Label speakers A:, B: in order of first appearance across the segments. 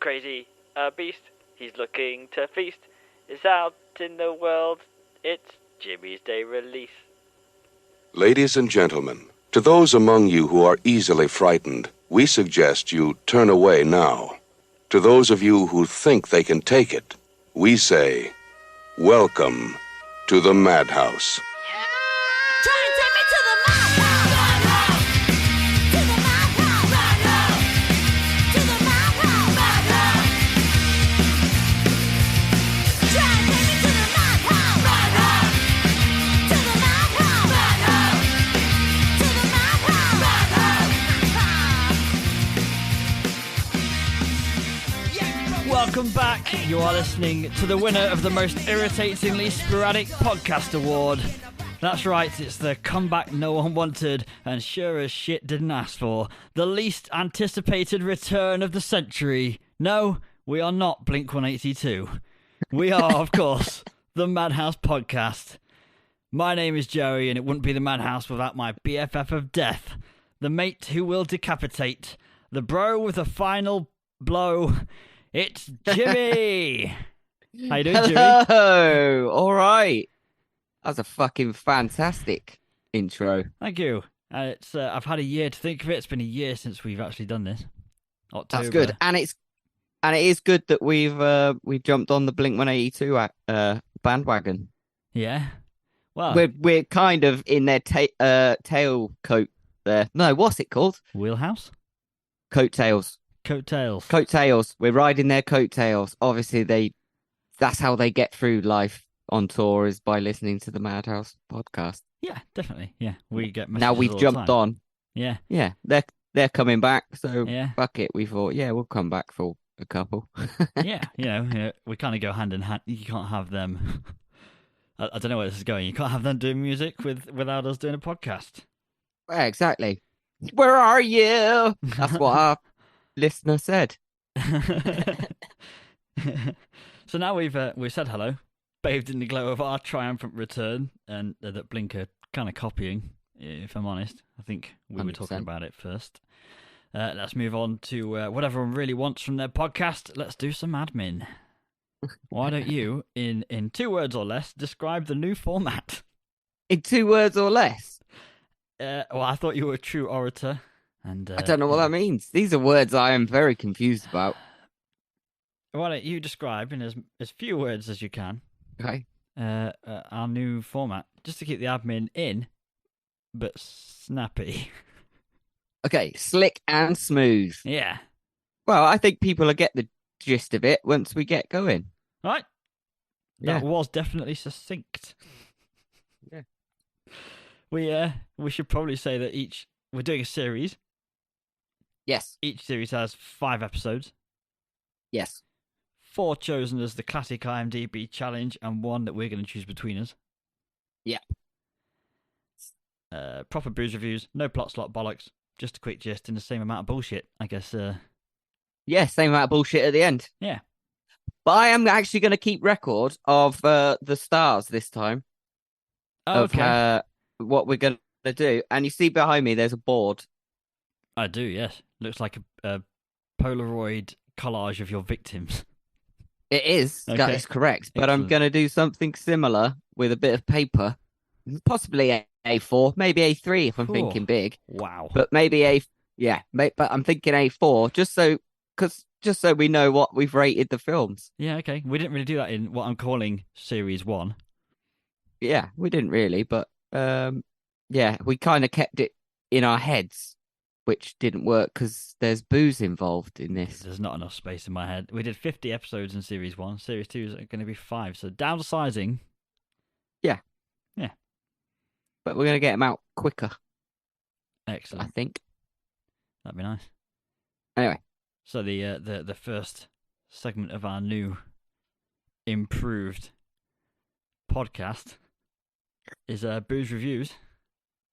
A: crazy, a beast. He's looking to feast. It's out in the world. It's Jimmy's Day release.
B: Ladies and gentlemen, to those among you who are easily frightened, we suggest you turn away now. To those of you who think they can take it, we say, welcome to the Madhouse.
A: Welcome back. You are listening to the winner of the most irritatingly sporadic podcast award. That's right, it's the comeback no one wanted and sure as shit didn't ask for. The least anticipated return of the century. No, we are not Blink-182. We are, of course, the Madhouse Podcast. My name is Joey, and it wouldn't be the Madhouse without my BFF of death. The mate who will decapitate. The bro with the final blow. It's Jimmy! How you doing, Jimmy?
C: Hello! All right. That was a fucking fantastic intro.
A: Thank you. I've had a year to think of it. It's been a year since we've actually done this. October.
C: That's good. And it is good that we've jumped on the Blink-182 bandwagon.
A: Yeah. Well,
C: we're kind of in their tailcoat there. No, what's it called?
A: Wheelhouse?
C: Coattails.
A: Coattails.
C: We're riding their coattails. Obviously, that's how they get through life on tour, is by listening to the Madhouse Podcast.
A: Yeah, definitely. Yeah, we get messages
C: now we've
A: all the
C: jumped
A: time.
C: on.
A: Yeah.
C: They're coming back. So
A: Yeah.
C: fuck it. We thought, we'll come back for a couple.
A: Yeah, we kind of go hand in hand. You can't have them. I don't know where this is going. You can't have them doing music without us doing a podcast.
C: Yeah, exactly. Where are you? That's what our listener said.
A: So now we've said hello, bathed in the glow of our triumphant return, and that Blink are kind of copying. If I'm honest, I think we were
C: 100%.
A: talking about it first. Let's move on to what everyone really wants from their podcast. Let's do some admin. Why don't you, in 2 words or less, describe the new format?
C: In 2 words or less?
A: Well, I thought you were a true orator. And
C: I don't know what that means. These are words I am very confused about.
A: Why don't you describe in as few words as you can
C: Okay.
A: our new format, just to keep the admin in, but snappy.
C: Okay, slick and smooth.
A: Yeah.
C: Well, I think people will get the gist of it once we get going.
A: Right.
C: Yeah.
A: That was definitely succinct.
C: Yeah.
A: We should probably say that we're doing a series.
C: Yes.
A: Each series has 5 episodes.
C: Yes.
A: 4 chosen as the classic IMDb challenge, and 1 that we're going to choose between us.
C: Yeah.
A: Proper booze reviews, no plot slot bollocks, just a quick gist and the same amount of bullshit, I guess.
C: Yeah, same amount of bullshit at the end.
A: Yeah.
C: But I am actually going to keep record of the stars this time.
A: Okay.
C: Of what we're going to do. And you see behind me, there's a board.
A: I do, yes. Looks like a Polaroid collage of your victims.
C: It is.
A: Okay.
C: That is correct. But I'm
A: Excellent.
C: going to do something similar with a bit of paper. Possibly A4, maybe A3 if I'm
A: Cool.
C: thinking big.
A: Wow.
C: But maybe but I'm thinking A4 just so we know what we've rated the films.
A: Yeah, okay. We didn't really do that in what I'm calling Series 1.
C: Yeah, we didn't really, but we kind of kept it in our heads, which didn't work because there's booze involved in this.
A: There's not enough space in my head. We did 50 episodes in Series 1. Series 2 is going to be 5. So downsizing.
C: But we're going to get them out quicker, I
A: Excellent.
C: think.
A: That'd be nice.
C: Anyway.
A: So the first segment of our new improved podcast is booze reviews.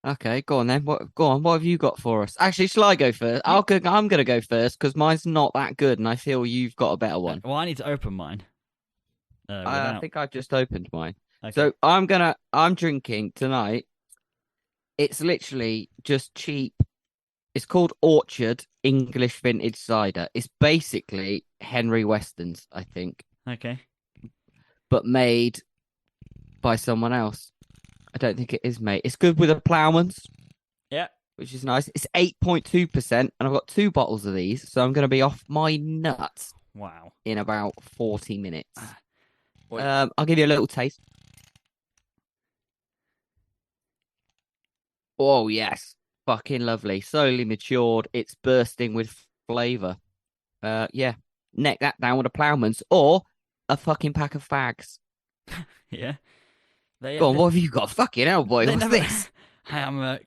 C: Okay, go on then. What have you got for us? Actually, shall I go first? I'm going to go first because mine's not that good, and I feel you've got a better one.
A: Well, I need to open mine.
C: I think I just opened mine.
A: Okay.
C: So I'm drinking tonight. It's literally just cheap It's called Orchard English Vintage Cider. It's basically Henry Weston's, I think,
A: Okay.
C: but made by someone else. I don't think it is, mate. It's good with a Plowman's,
A: Yeah.
C: which is nice. It's 8.2%, and I've got 2 bottles of these, so I'm going to be off my nuts
A: Wow.
C: in about 40 minutes.
A: Wait.
C: I'll give you a little taste. Oh, yes. Fucking lovely. Slowly matured. It's bursting with flavour. Yeah. Neck that down with a Plowman's or a fucking pack of fags.
A: Yeah. They,
C: Go on,
A: they,
C: what have you got? Fucking hell, boy.
A: they
C: What's
A: never...
C: this?
A: I am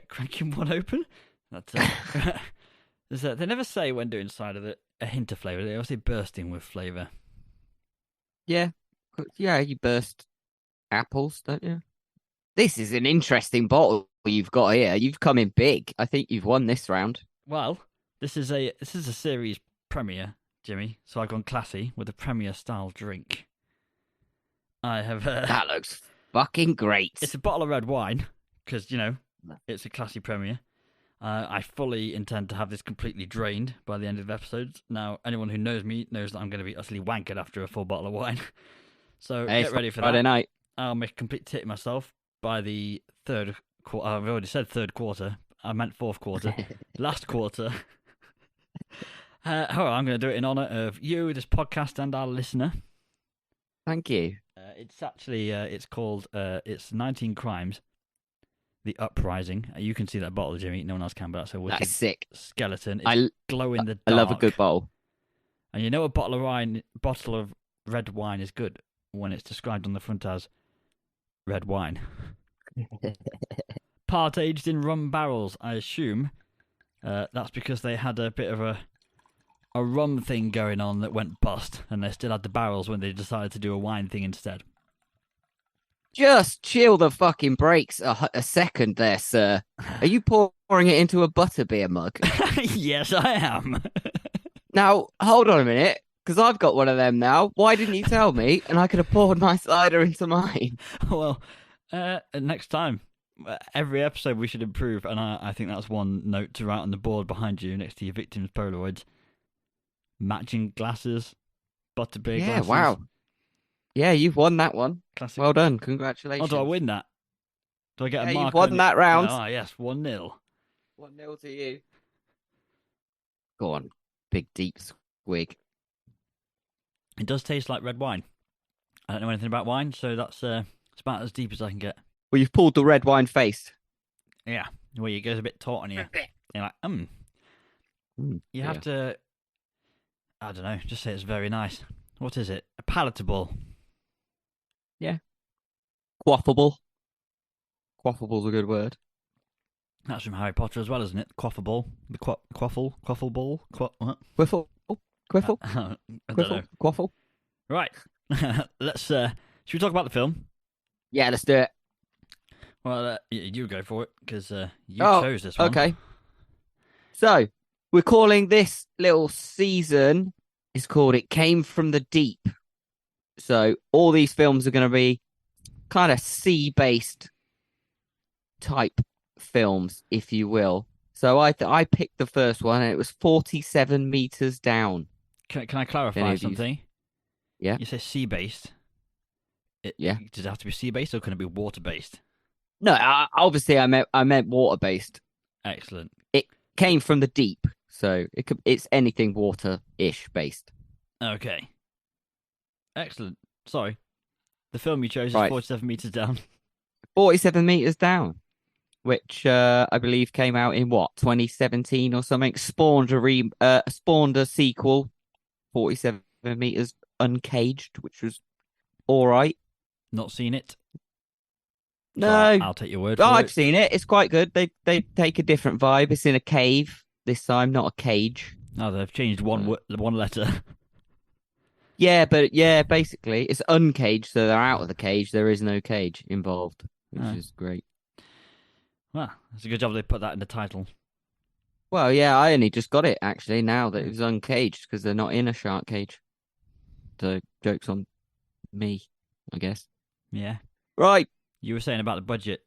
A: cranking one open. That's they never say when doing cider that a hint of flavour. They always say bursting with flavour.
C: Yeah. Yeah, you burst apples, don't you? This is an interesting bottle you've got here. You've come in big. I think you've won this round.
A: Well, this is a series premiere, Jimmy. So I've gone classy with a premiere style drink. I have.
C: That looks fucking great.
A: It's a bottle of red wine because it's a classy premiere. I fully intend to have this completely drained by the end of the episodes. Now, anyone who knows me knows that I'm going to be utterly wankered after a full bottle of wine. So get ready for
C: Friday
A: that.
C: night.
A: I'll make a complete tit myself by the third quarter. I've already said third quarter. I meant fourth quarter. Last quarter. I'm going to do it in honour of you, this podcast, and our listener.
C: Thank you.
A: It's actually, it's called, it's 19 Crimes, The Uprising. You can see that bottle, Jimmy. No one else can, but that's a wicked
C: sick.
A: skeleton. It's glow in the dark.
C: I love a good bottle.
A: And you know a bottle of red wine is good when it's described on the front as red wine. Part aged in rum barrels, I assume. That's because they had a bit of a rum thing going on that went bust, and they still had the barrels when they decided to do a wine thing instead.
C: Just chill the fucking brakes a second there, sir. Are you pouring it into a butterbeer mug?
A: Yes, I am.
C: Now, hold on a minute, because I've got one of them now. Why didn't you tell me? And I could have poured my cider into mine.
A: Well, next time. Every episode we should improve, and I think that's one note to write on the board behind you next to your victims' Polaroids. Matching glasses, butterbeer glasses.
C: Yeah, wow. Yeah, you've won that one.
A: Classic.
C: Well done. Congratulations.
A: Oh, do I win that? Do I get a mark?
C: You've won that round.
A: Oh, yes, 1-0.
C: 1-0 to you. Go on. Big, deep swig.
A: It does taste like red wine. I don't know anything about wine, so that's it's about as deep as I can get.
C: Well, you've pulled the red wine face.
A: Yeah, where it goes a bit taut on you. You're like, You have to, I don't know, just say it's very nice. What is it? Palatable.
C: Yeah. Quaffable. Quaffable's a good word.
A: That's from Harry Potter as well, isn't it? Quaffable. The quaffle ball. What?
C: Quiffle. Quiffle.
A: I don't
C: Quiffle.
A: know.
C: Quaffle.
A: Right. Let's, should we talk about the film?
C: Yeah, let's do it.
A: Well, you go for it, because you chose this one.
C: Okay. So, we're calling this little season, it's called It Came from the Deep. So, all these films are going to be kind of sea-based type films, if you will. So, I picked the first one, and it was 47 meters down.
A: Can I clarify something?
C: Yeah.
A: You say sea-based.
C: Yeah.
A: Does it have to be sea-based, or can it be water-based?
C: No, obviously I meant water-based.
A: Excellent.
C: It came from the deep, so it's anything water-ish based.
A: Okay. Excellent. Sorry. The film you chose is
C: Right.
A: 47 meters down.
C: 47 meters down, which I believe came out in 2017 or something. Spawned a sequel, 47 meters uncaged, which was all right.
A: Not seen it.
C: No,
A: So I'll take your word for it.
C: I've seen it. It's quite good. They take a different vibe. It's in a cave this time, not a cage.
A: Oh, they've changed one letter.
C: Yeah, but basically it's uncaged, so they're out of the cage. There is no cage involved, which is great.
A: Well, it's a good job they put that in the title.
C: Well, yeah, I only just got it actually now that it was uncaged because they're not in a shark cage. So joke's on me, I guess.
A: Yeah.
C: Right.
A: You were saying about the budget.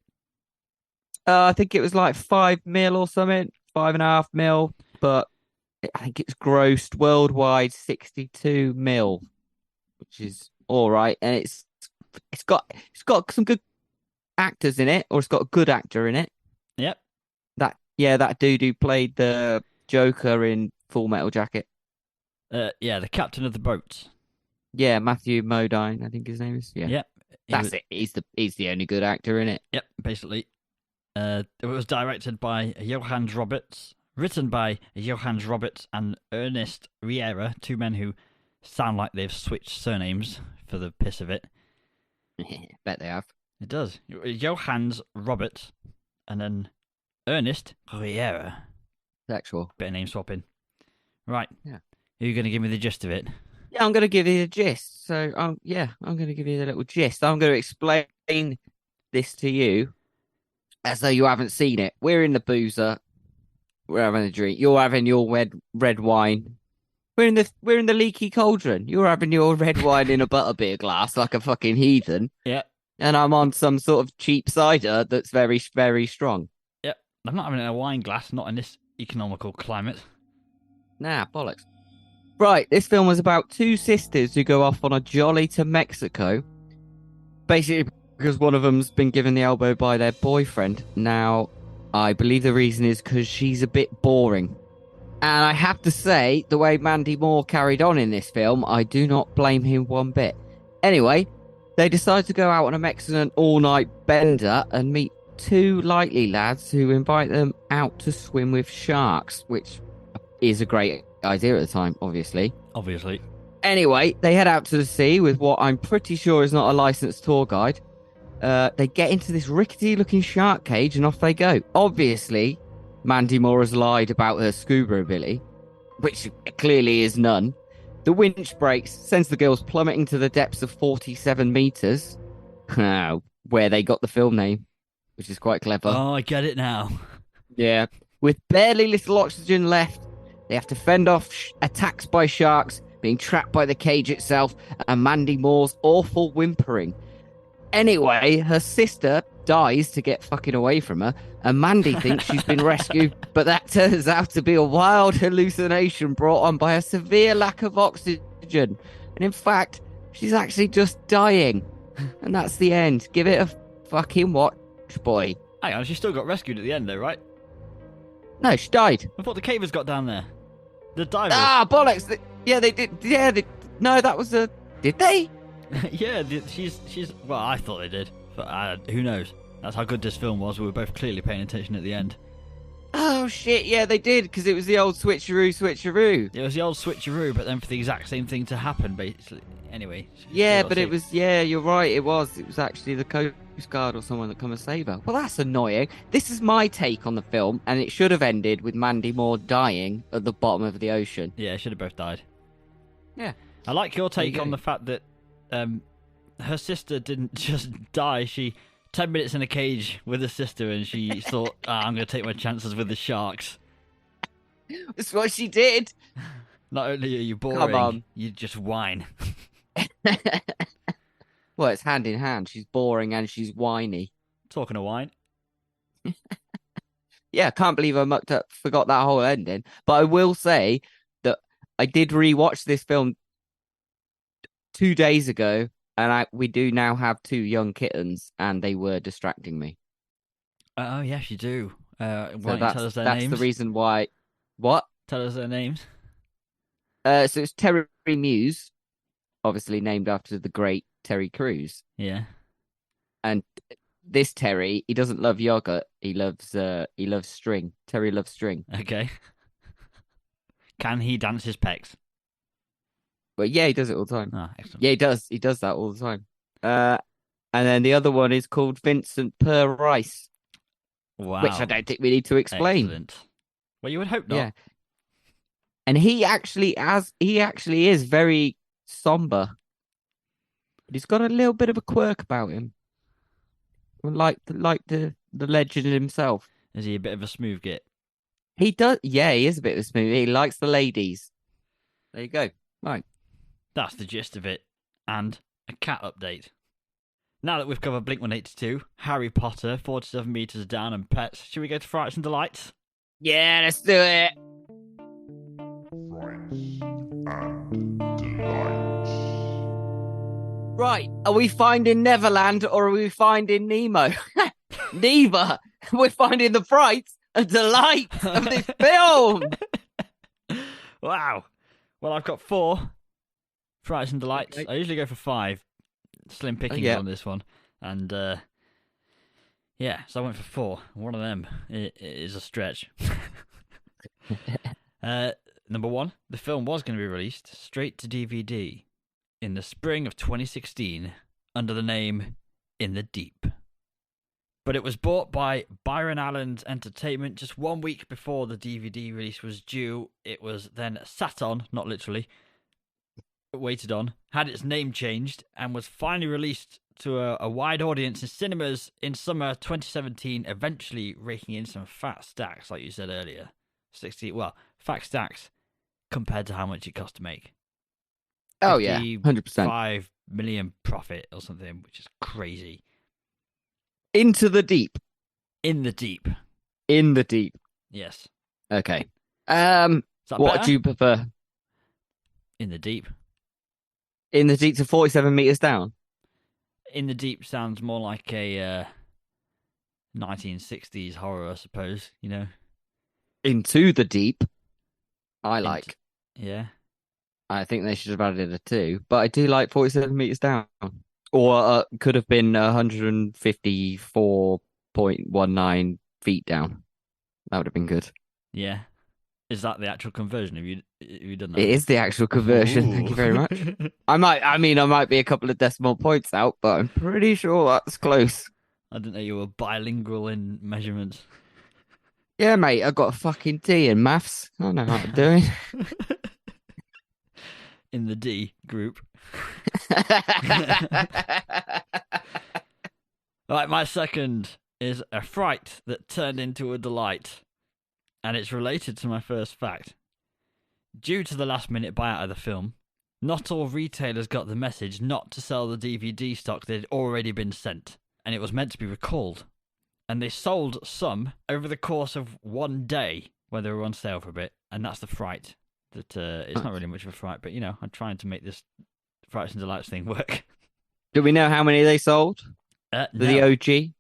C: I think it was like 5 mil or something. 5.5 mil, but I think it's grossed worldwide 62 mil, which is all right. And it's got some good actors in it, or it's got a good actor in it.
A: Yep.
C: That dude who played the Joker in Full Metal Jacket.
A: Yeah, the captain of the boat.
C: Yeah, Matthew Modine, I think his name is. Yeah.
A: Yep.
C: That's it. He's the only good actor in it.
A: Yep, basically. It was directed by Johannes Roberts, written by Johannes Roberts and Ernest Riera, two men who sound like they've switched surnames for the piss of it.
C: Bet they have.
A: It does. Johannes Roberts and then Ernest Riera.
C: Sexual.
A: Bit of name swapping. Right.
C: Yeah.
A: Are you going to give me the gist of it?
C: Yeah, I'm going to give you the gist. So, I'm going to give you the little gist. I'm going to explain this to you as though you haven't seen it. We're in the boozer. We're having a drink. You're having your red wine. We're in the leaky cauldron. You're having your red wine in a butterbeer glass like a fucking heathen.
A: Yeah.
C: And I'm on some sort of cheap cider that's very, very strong.
A: Yep. I'm not having it in a wine glass, not in this economical climate.
C: Nah, bollocks. Right, this film was about two sisters who go off on a jolly to Mexico. Basically, because one of them's been given the elbow by their boyfriend. Now, I believe the reason is because she's a bit boring. And I have to say, the way Mandy Moore carried on in this film, I do not blame him one bit. Anyway, they decide to go out on a Mexican all-night bender and meet two likely lads who invite them out to swim with sharks, which is a great idea at the time, obviously. Anyway, they head out to the sea with what I'm pretty sure is not a licensed tour guide. They get into this rickety-looking shark cage and off they go. Obviously, Mandy Moore has lied about her scuba ability, which clearly is none. The winch breaks, sends the girls plummeting to the depths of 47 meters, where they got the film name, which is quite clever.
A: Oh, I get it now.
C: Yeah. With barely little oxygen left, they have to fend off attacks by sharks, being trapped by the cage itself, and Mandy Moore's awful whimpering. Anyway, her sister dies to get fucking away from her, and Mandy thinks she's been rescued, but that turns out to be a wild hallucination brought on by a severe lack of oxygen. And in fact, she's actually just dying. And that's the end. Give it a fucking watch, boy.
A: Hang on, she still got rescued at the end though, right?
C: No, she died.
A: I thought the cavers got down there. The divers.
C: Ah, bollocks. They did. No, that was a... Did they?
A: Yeah, she's... Well, I thought they did. But who knows? That's how good this film was. We were both clearly paying attention at the end.
C: Oh, shit. Yeah, they did, because it was the old switcheroo.
A: It was the old switcheroo, but then for the exact same thing to happen, basically. Anyway.
C: Yeah, but it was... Yeah, you're right. It was actually the Coast Guard or someone that come and save her. Well, that's annoying. This is my take on the film, and it should have ended with Mandy Moore dying at the bottom of the ocean.
A: Yeah, should have both died.
C: Yeah.
A: I like your take on the fact that her sister didn't just die. She 10 minutes in a cage with her sister, and she thought, I'm going to take my chances with the sharks.
C: That's what she did.
A: Not only are you boring, you just whine.
C: Well, it's hand in hand. She's boring and she's whiny.
A: Talking of wine.
C: Yeah, I can't believe I forgot that whole ending. But I will say that I did rewatch this film 2 days ago, and we do now have two young kittens, and they were distracting me.
A: Oh, yes, you do. Why don't you tell us their
C: that's
A: names?
C: the reason why. What?
A: Tell us their names.
C: So it's Terry Muse, obviously named after the great Terry Crews.
A: Yeah.
C: And this Terry, he doesn't love yogurt. He loves string. Terry loves string.
A: Okay. Can he dance his pecs?
C: Well, yeah, he does it all the time.
A: Oh, excellent.
C: Yeah, he does. He does that all the time. And then the other one is called Vincent Per Rice.
A: Wow.
C: Which I don't think we need to explain.
A: Excellent. Well, you would hope not.
C: Yeah. And he actually is very somber. But he's got a little bit of a quirk about him. Like the legend himself.
A: Is he a bit of a smooth git?
C: He does. Yeah, he is a bit of a smooth. He likes the ladies. There you go. Right.
A: That's the gist of it. And a cat update. Now that we've covered Blink-182, Harry Potter, 47 Meters Down, and pets, should we go to Frights and Delights?
C: Yeah, let's do it. Right, are we finding Neverland or are we finding Nemo? Neither. We're finding the frights and delights of this film.
A: Wow. Well, I've got 4 frights and delights.
C: Okay.
A: I usually go for 5. Slim pickings
C: yeah.
A: on this one. And, yeah, so I went for 4. One of them is a stretch. Number 1, the film was going to be released straight to DVD in the spring of 2016 under the name In the Deep. But it was bought by Byron Allen's Entertainment just 1 week before the DVD release was due. It was then sat on, not literally, waited on, had its name changed, and was finally released to a wide audience in cinemas in summer 2017, eventually raking in some fat stacks, like you said earlier. Fat stacks compared to how much it cost to make.
C: Oh, yeah, 100%.
A: 5 million profit or something, which is crazy.
C: Into the Deep.
A: In the Deep.
C: In the Deep.
A: Yes.
C: Okay.
A: Is that
C: what
A: better?
C: do you prefer?
A: In the Deep.
C: In the Deep to 47 meters down?
A: In the Deep sounds more like a 1960s horror, I suppose, you know?
C: Into the Deep, I like.
A: Yeah.
C: I think they should have added a 2, but I do like 47 meters down. Or could have been 154.19 feet down. That would have been good.
A: Yeah. Is that the actual conversion? Have you done that?
C: It is the actual conversion. Thank you very much. I might be a couple of decimal points out, but I'm pretty sure that's close.
A: I didn't know you were bilingual in measurements.
C: Yeah, mate, I got a fucking D in maths. I know how to do it.
A: In the D group. Right, my second is a fright that turned into a delight. And it's related to my first fact. Due to the last-minute buyout of the film, not all retailers got the message not to sell the DVD stock that had already been sent, and it was meant to be recalled. And they sold some over the course of one day when they were on sale for a bit, and that's the fright. That it's not really much of a fright, but, you know, I'm trying to make this Frights and Delights thing work.
C: Do we know how many they sold?
A: No,
C: The OG?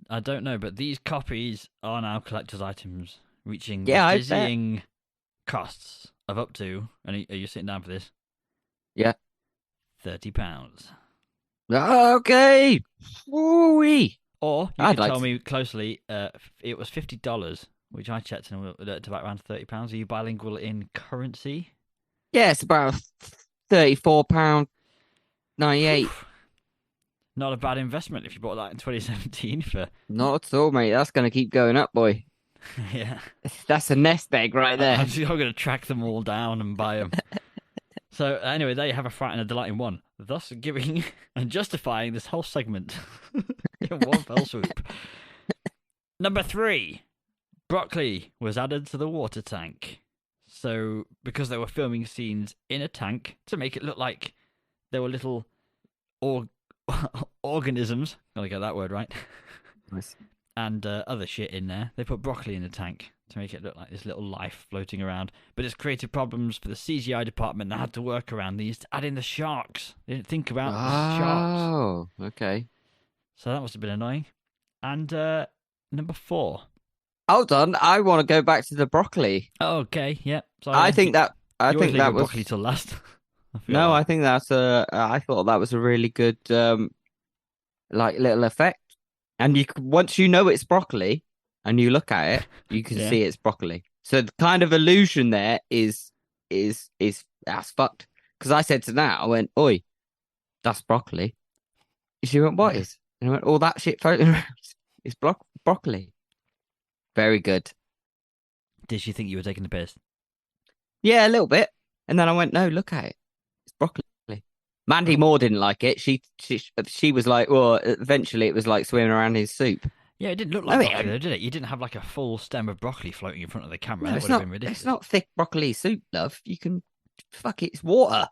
A: I don't know, but these copies are now collector's items, reaching dizzying costs of up to, and are you sitting down for this?
C: Yeah.
A: £30.
C: Okay. Woo-wee.
A: Or you can tell me closely, it was $50, which I checked and to about around £30. Are you bilingual in currency?
C: Yeah, it's about £34.98.
A: Not a bad investment if you bought that in 2017 for.
C: Not at all, mate. That's going to keep going up, boy.
A: Yeah.
C: That's a nest egg right there.
A: I'm going to track them all down and buy them. So, anyway, there you have a fright and a delight in one, thus giving and justifying this whole segment in one fell swoop. Number 3, broccoli was added to the water tank. So, because they were filming scenes in a tank to make it look like there were little organisms, gotta get that word right,
C: Nice.
A: and other shit in there, they put broccoli in the tank to make it look like this little life floating around. But it's created problems for the CGI department that had to work around these to add in the sharks. They didn't think about the sharks.
C: Oh, okay.
A: So that must have been annoying. And number 4.
C: Hold on, I want to go back to the broccoli.
A: Oh, okay, yeah. Sorry,
C: I think that
A: was
C: broccoli
A: till last.
C: I think that's I thought that was a really good like little effect. And once you know it's broccoli and you look at it, you can see it's broccoli. So the kind of illusion there is that's fucked. Because I said to Nat, I went, "Oi, that's broccoli." She went, "What is?" And I went, "All that shit floating around is broccoli." Very good.
A: Did she think you were taking the piss?
C: Yeah, a little bit. And then I went, "No, look at it. It's broccoli." Mandy Moore didn't like it. She was like, well, eventually it was like swimming around in soup.
A: Yeah, it didn't look like broccoli, though, did it? You didn't have like a full stem of broccoli floating in front of the camera.
C: No,
A: that would have been ridiculous.
C: It's not thick broccoli soup, love. You can fuck it. It's water.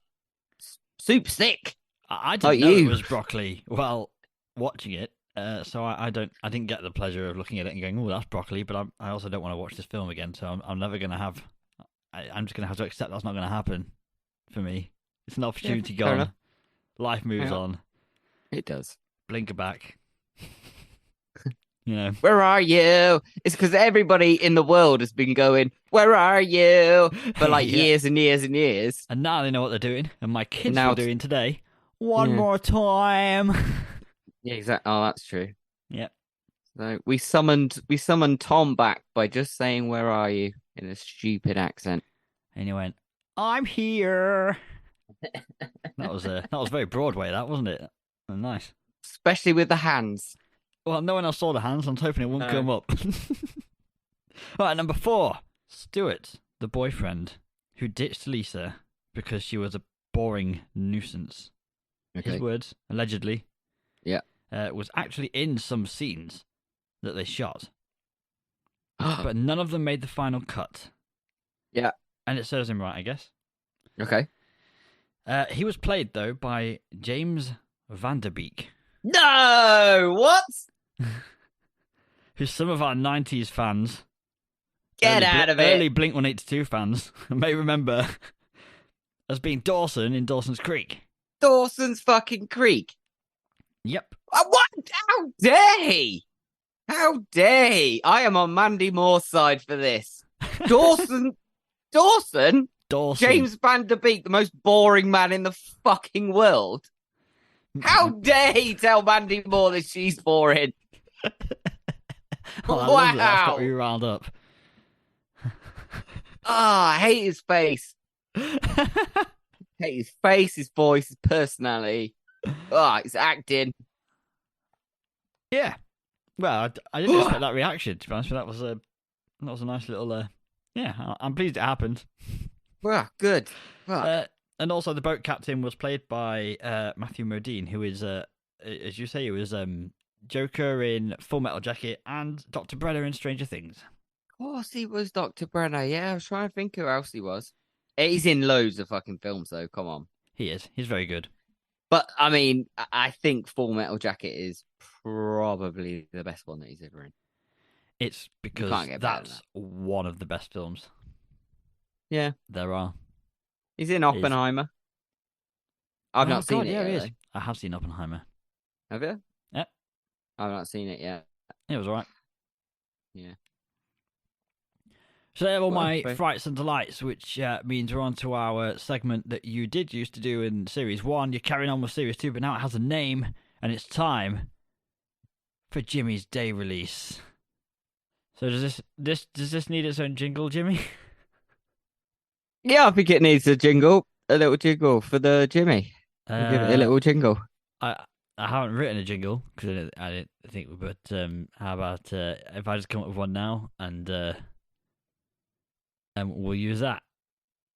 C: Soup's thick.
A: I didn't know it was broccoli while watching it, So I didn't get the pleasure of looking at it and going, oh, that's broccoli, but I also don't want to watch this film again. So I'm never gonna have. I'm just gonna have to accept that's not gonna happen for me. It's an opportunity
C: fair
A: gone.
C: enough.
A: Life moves
C: Yeah.
A: on.
C: It does.
A: Blinker back. You know.
C: Where are you? It's because everybody in the world has been going, where are you? For like
A: Yeah.
C: years and years and years.
A: And now they know what they're doing, and my kids
C: Now
A: were
C: it's-
A: doing today. One
C: Yeah.
A: more time.
C: Yeah, exactly. Oh, that's true.
A: Yep.
C: So we summoned Tom back by just saying, where are you? In a stupid accent.
A: And he went, I'm here. That was very Broadway, that wasn't it? Oh, nice.
C: Especially with the hands.
A: Well, no one else saw the hands. I'm hoping it won't
C: No.
A: come up. All right, number 4. Stuart, the boyfriend who ditched Lisa because she was a boring nuisance. His words, allegedly.
C: Yeah.
A: Was actually in some scenes that they shot, but none of them made the final cut.
C: Yeah.
A: And it serves him right, I guess.
C: Okay.
A: He was played, though, by James Van Der Beek,
C: No! What?
A: who some of our 90s fans,
C: Get out of it.
A: early Blink-182 fans, may remember as being Dawson in Dawson's Creek.
C: Dawson's fucking Creek.
A: Yep.
C: What? How dare he? How dare he? I am on Mandy Moore's side for this. Dawson?
A: Dawson.
C: James Van Der Beek, the most boring man in the fucking world. How dare he tell Mandy Moore that she's boring?
A: Oh, I love that. That's got
C: Wow.
A: me riled up.
C: I hate his face. Hate his face, his voice, his personality. His acting.
A: Yeah. Well, I didn't expect that reaction, to be honest. But that was a nice little. Yeah, I'm pleased it happened.
C: Good.
A: And also, the boat captain was played by Matthew Modine, who is, as you say, he was Joker in Full Metal Jacket and Dr. Brenner in Stranger Things.
C: Of course he was Dr. Brenner. Yeah, I was trying to think who else he was. He's in loads of fucking films, though. Come on.
A: He is. He's very good.
C: But, I mean, I think Full Metal Jacket is probably the best one that he's ever in.
A: It's because
C: can't get better than
A: that's one of the best films
C: Yeah.
A: there are.
C: He's in Oppenheimer. I've not seen it
A: Yeah,
C: yet.
A: he is.
C: though.
A: I have seen Oppenheimer.
C: Have you?
A: Yep.
C: I've not seen it yet.
A: It was alright.
C: Yeah.
A: So there are all
C: Well,
A: my
C: okay.
A: frights and delights, which means we're on to our segment that you did used to do in Series 1. You're carrying on with Series 2, but now it has a name, and it's time for Jimmy's Day Release. So does this need its own jingle, Jimmy?
C: Yeah, I think it needs a little jingle for the Jimmy. We'll give it a little jingle.
A: I haven't written a jingle because I didn't think, but how about if I just come up with one now and we'll use that.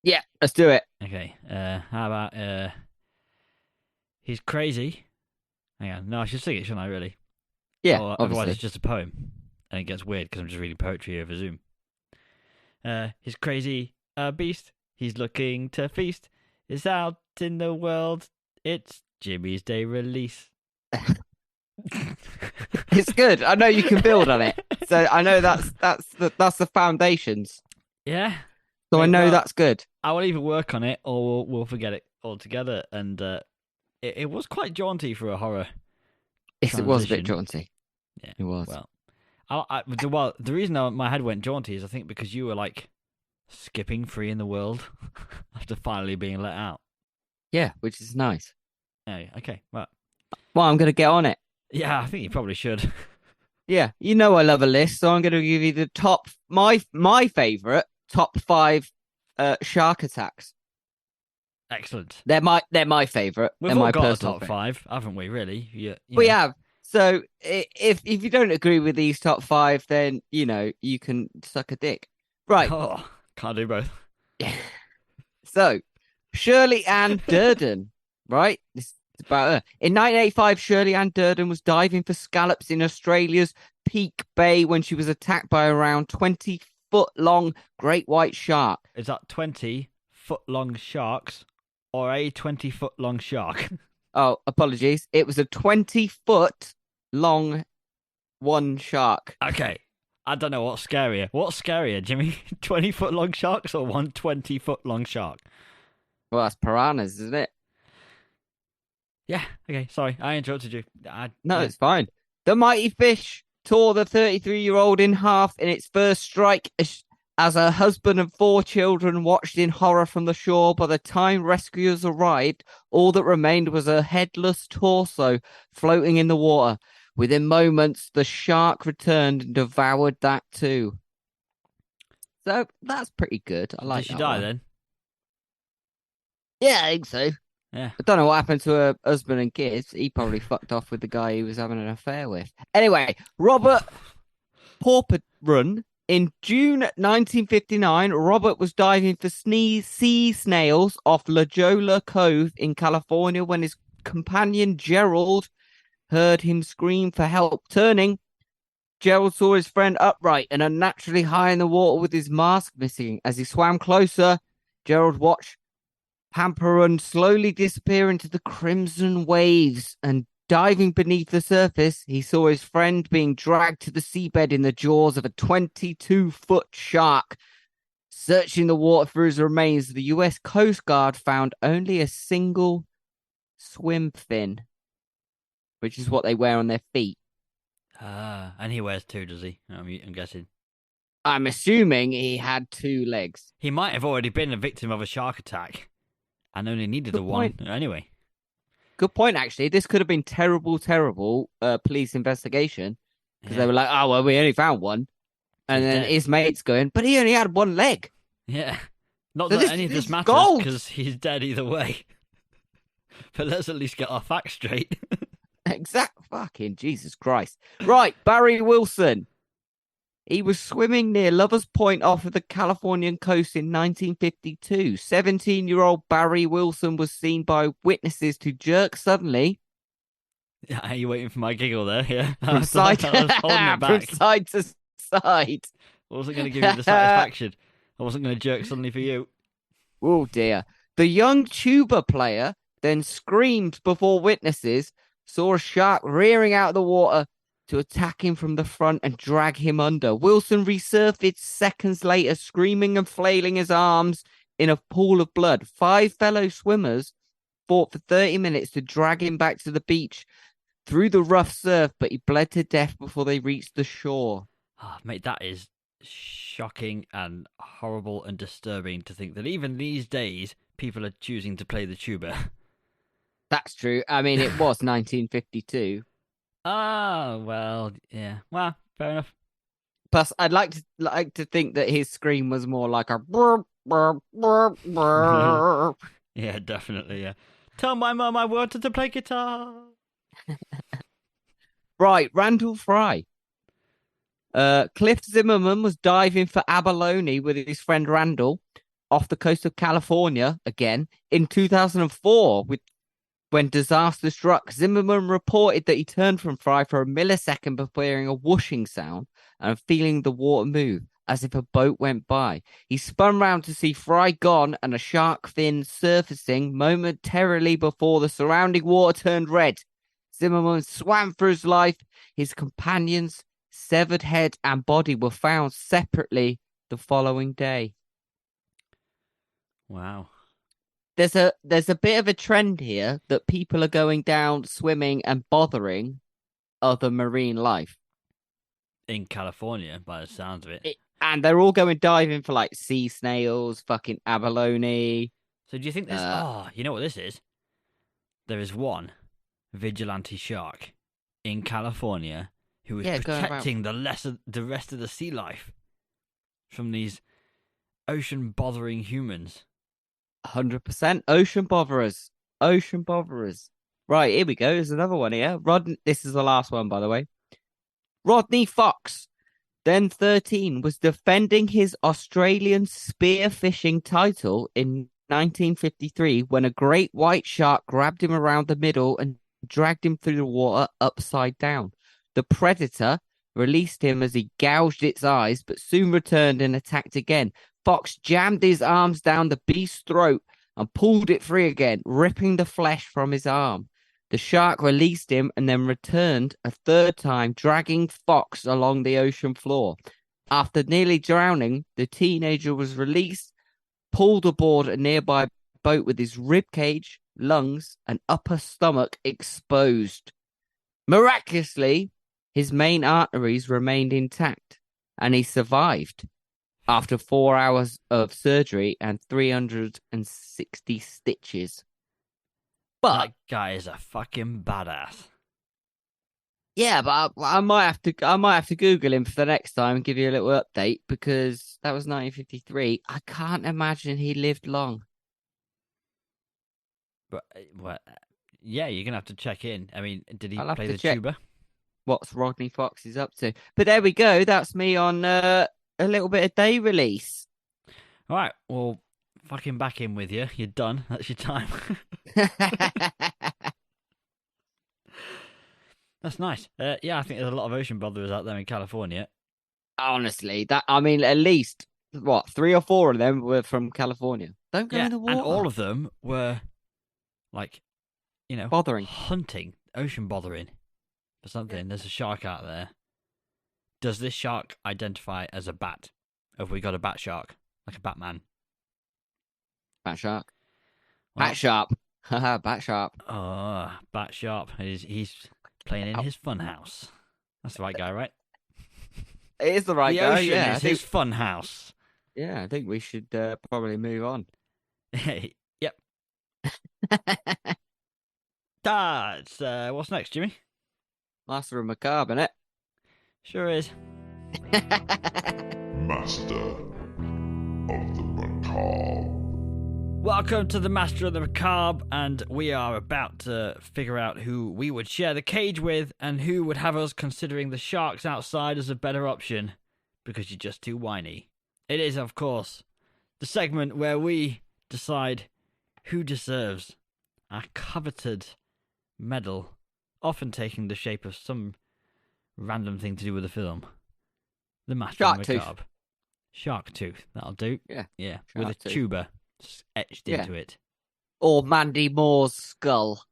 C: Yeah, let's do it.
A: Okay. How about he's crazy. Hang on. No, I should sing it, shouldn't I? Really?
C: Yeah,
A: Or otherwise,
C: obviously.
A: it's just a poem, and it gets weird because I'm just reading poetry over Zoom. He's crazy, a beast. He's looking to feast. It's out in the world. It's Jimmy's Day Release.
C: It's good. I know you can build on it. So I know that's the foundations.
A: Yeah.
C: So I know
A: Well,
C: that's good.
A: I will either work on it or we'll forget it altogether. And it was quite jaunty for a horror.
C: Yes, it was a bit
A: transition.
C: jaunty.
A: Yeah.
C: It was.
A: Well, the reason my head went jaunty is I think because you were like skipping free in the world after finally being let out.
C: Yeah, which is nice.
A: Oh, okay. Well,
C: Well, I'm going to get on it.
A: yeah, I think you probably should.
C: Yeah, you know I love a list, so I'm going to give you the my favorite top 5 shark attacks.
A: Excellent.
C: They're my favorite.
A: We've
C: They're
A: all
C: my
A: got a
C: personal
A: top
C: favorite.
A: 5, haven't we? Really? You
C: We
A: know.
C: have. So if you don't agree with these top 5, then you can suck a dick. Right.
A: Oh, can't do both.
C: So Shirley Ann Durden. Right. This is about her. In 1985, Shirley Ann Durden was diving for scallops in Australia's Peak Bay when she was attacked by around 20-foot-long great white shark.
A: Is that 20-foot-long sharks or a 20-foot-long shark?
C: Oh, apologies. It was a 20-foot long one shark.
A: Okay. I don't know what's scarier. What's scarier, Jimmy? 20-foot long sharks or 120-foot long shark?
C: Well, that's piranhas, isn't it?
A: Yeah, okay, sorry. I interrupted you.
C: No, it's fine. The mighty fish tore the 33-year-old in half in its first strike as her husband and 4 children watched in horror from the shore. By the time rescuers arrived, all that remained was a headless torso floating in the water. Within moments, the shark returned and devoured that too. So that's pretty good. I like
A: Did she
C: that
A: die
C: one.
A: then?
C: Yeah, I think so.
A: Yeah.
C: I don't know what happened to her husband and kids. He probably fucked off with the guy he was having an affair with. Anyway, Robert Porperun. In June 1959, Robert was diving for sea snails off La Jolla Cove in California when his companion Gerald heard him scream for help. Turning, Gerald saw his friend upright and unnaturally high in the water with his mask missing. As he swam closer, Gerald watched Pamperun slowly disappear into the crimson waves, and diving beneath the surface, he saw his friend being dragged to the seabed in the jaws of a 22-foot shark. Searching the water for his remains, the US Coast Guard found only a single swim fin, which is what they wear on their feet.
A: And he wears 2, does he? I'm guessing.
C: I'm assuming he had 2 legs.
A: He might have already been a victim of a shark attack and only needed the one. Anyway.
C: Good point, actually. This could have been terrible police investigation. Because they were like, oh, well, we only found one. And then his mate's going, but he only had 1 leg.
A: Yeah. Not that any of this matters, because he's dead either way. But let's at least get our facts straight.
C: Exact fucking Jesus Christ. Right, Barry Wilson. He was swimming near Lovers Point off of the Californian coast in 1952. 17-year-old Barry Wilson was seen by witnesses to jerk suddenly.
A: Yeah, are you waiting for my giggle there? Yeah.
C: From side,
A: I was holding it back.
C: from side to side.
A: I wasn't going to give you the satisfaction. I wasn't going to jerk suddenly for you.
C: Oh, dear. The young tuba player then screamed before witnesses saw a shark rearing out of the water to attack him from the front and drag him under. Wilson resurfaced seconds later, screaming and flailing his arms in a pool of blood. 5 fellow swimmers fought for 30 minutes to drag him back to the beach through the rough surf, but he bled to death before they reached the shore.
A: Oh, mate, that is shocking and horrible and disturbing to think that even these days people are choosing to play the tuba.
C: That's true. I mean, it was 1952.
A: Oh, well, yeah. Well, fair enough.
C: Plus, I'd like to think that his scream was more like a burp, burp, burp, burp.
A: Yeah, definitely, yeah. Tell my mum I wanted to play guitar.
C: Right, Randall Fry. Cliff Zimmerman was diving for abalone with his friend Randall off the coast of California again in 2004 when disaster struck. Zimmerman reported that he turned from Fry for a millisecond before hearing a whooshing sound and feeling the water move as if a boat went by. He spun round to see Fry gone and a shark fin surfacing momentarily before the surrounding water turned red. Zimmerman swam for his life. His companions' severed head and body were found separately the following day.
A: Wow.
C: There's a bit of a trend here that people are going down swimming and bothering other marine life.
A: In California, by the sounds of it.
C: And they're all going diving for like sea snails, fucking abalone.
A: So do you think this... you know what this is? There is one vigilante shark in California who is protecting the rest of the sea life from these ocean-bothering humans.
C: 100% ocean botherers. Ocean botherers. Right, here we go. There's another one here. This is the last one, by the way. Rodney Fox, then 13, was defending his Australian spearfishing title in 1953 when a great white shark grabbed him around the middle and dragged him through the water upside down. The predator released him as he gouged its eyes, but soon returned and attacked again. Fox jammed his arms down the beast's throat and pulled it free again, ripping the flesh from his arm. The shark released him and then returned a third time, dragging Fox along the ocean floor. After nearly drowning, the teenager was released, pulled aboard a nearby boat with his rib cage, lungs, and upper stomach exposed. Miraculously, his main arteries remained intact, and he survived after 4 hours of surgery and 360 stitches. But
A: That guy is a fucking badass.
C: yeah, but I might have to Google him for the next time and give you a little update because that was 1953. I can't imagine he lived long.
A: But yeah, you're gonna have to check in. I mean, did he
C: I'll have
A: play
C: to
A: the
C: check.
A: tuba?
C: What's Rodney Fox is up to? But there we go. That's me on a little bit of day release.
A: All right, well, fucking back in with you. You're done. That's your time. That's nice. Yeah, I think there's a lot of ocean botherers out there in California.
C: Honestly, at least 3 or 4 of them were from California. Don't go in the water.
A: And all of them were like,
C: bothering,
A: hunting, ocean bothering for something. There's a shark out there. Does this shark identify as a bat? Have we got a bat shark, like a Batman?
C: Bat shark.
A: Well,
C: Bat sharp. Haha, bat sharp.
A: Oh, bat sharp. He's playing in his fun house. That's the right guy, right?
C: It is the right
A: the
C: guy.
A: ocean
C: Yeah,
A: is his fun house.
C: Yeah, I think we should probably move on.
A: Yep. That's what's next, Jimmy?
C: Master of Macabre, innit?
A: Sure is.
D: Master of the Macabre.
A: Welcome to the Master of the Macabre, and we are about to figure out who we would share the cage with and who would have us considering the sharks outside as a better option because you're just too whiny. It is, of course, the segment where we decide who deserves our coveted medal, often taking the shape of some random thing to do with the film. The Master of the Macabre. Shark tooth. That'll do.
C: Yeah.
A: With a tuba etched into it.
C: Or Mandy Moore's skull.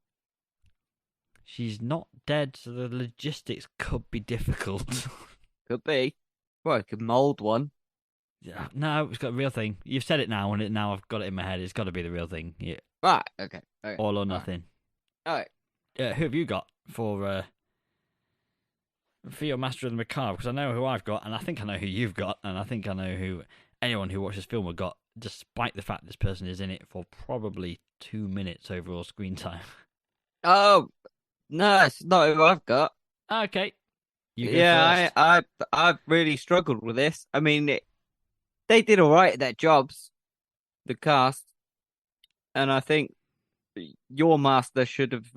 A: She's not dead, so the logistics could be difficult.
C: Could be. Well, I could mould one.
A: Yeah, no, it's got a real thing. You've said it now, and now I've got it in my head. It's got to be the real thing. Yeah.
C: Right, okay.
A: All or nothing.
C: All right.
A: Who have you got for your Master of the Macabre? Because I know who I've got, and I think I know who you've got, and I think I know who anyone who watches film have got, despite the fact this person is in it for probably 2 minutes overall screen time.
C: Oh, no, it's not who I've got.
A: Okay. You go first.
C: I've really struggled with this. I mean, they did all right at their jobs, the cast, and I think your master should have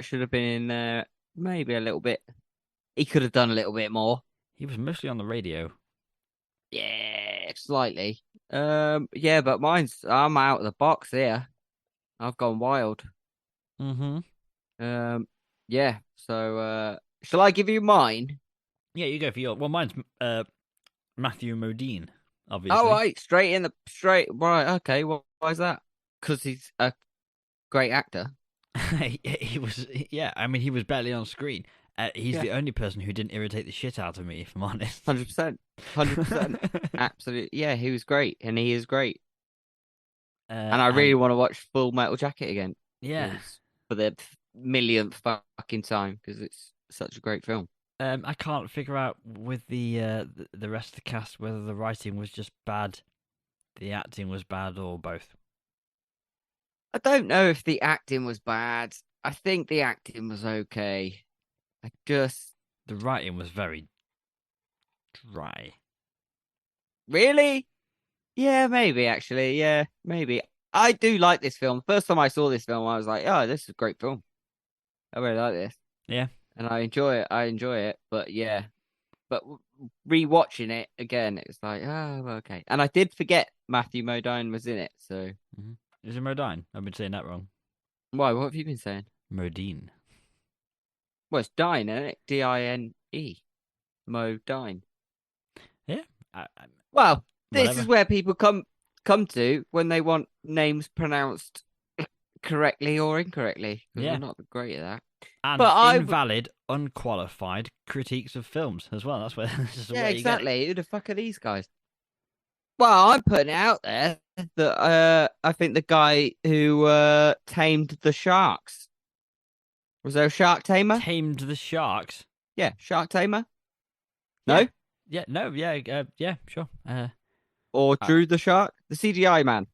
C: should have been in there maybe a little bit. He could have done a little bit more.
A: He was mostly on the radio.
C: Yeah, slightly. Yeah, but I'm out of the box here. I've gone wild.
A: Mm-hmm.
C: Yeah. So, shall I give you mine?
A: Yeah, you go for your. Well, mine's Matthew Modine, obviously.
C: Oh, right, right. Okay, well, why is that? Because he's a great actor.
A: He was. Yeah, I mean, he was barely on screen. He's the only person who didn't irritate the shit out of me, if I'm honest.
C: 100%. Absolutely. Yeah, he was great, and he is great. And I really want to watch Full Metal Jacket again.
A: Yeah.
C: For the millionth fucking time, because it's such a great film.
A: I can't figure out with the rest of the cast whether the writing was just bad, the acting was bad, or both.
C: I don't know if the acting was bad. I think the acting was okay.
A: The writing was very dry.
C: Really? Yeah, maybe, actually. Yeah, maybe. I do like this film. First time I saw this film, I was like, oh, this is a great film. I really like this.
A: Yeah.
C: And I enjoy it. But yeah. But rewatching it again, it was like, oh, okay. And I did forget Matthew Modine was in it, so.
A: Mm-hmm. Is it Modine? I've been saying that wrong.
C: Why? What have you been saying?
A: Modine.
C: Well, it's Dine, isn't it? D-I-N-E. Modine.
A: Yeah.
C: Well,
A: whatever.
C: This is where people come to when they want names pronounced correctly or incorrectly. Because
A: Yeah.
C: we're not great at that.
A: And
C: But
A: invalid, unqualified critiques of films as well. That's where this is
C: Yeah,
A: where you get it.
C: exactly. Who the fuck are these guys? Well, I'm putting it out there that I think the guy who tamed the sharks. Was there a shark tamer?
A: Tamed the sharks.
C: Yeah, shark tamer. No?
A: Yeah. Yeah, no, yeah, yeah, sure.
C: Or drew the shark? The CGI man.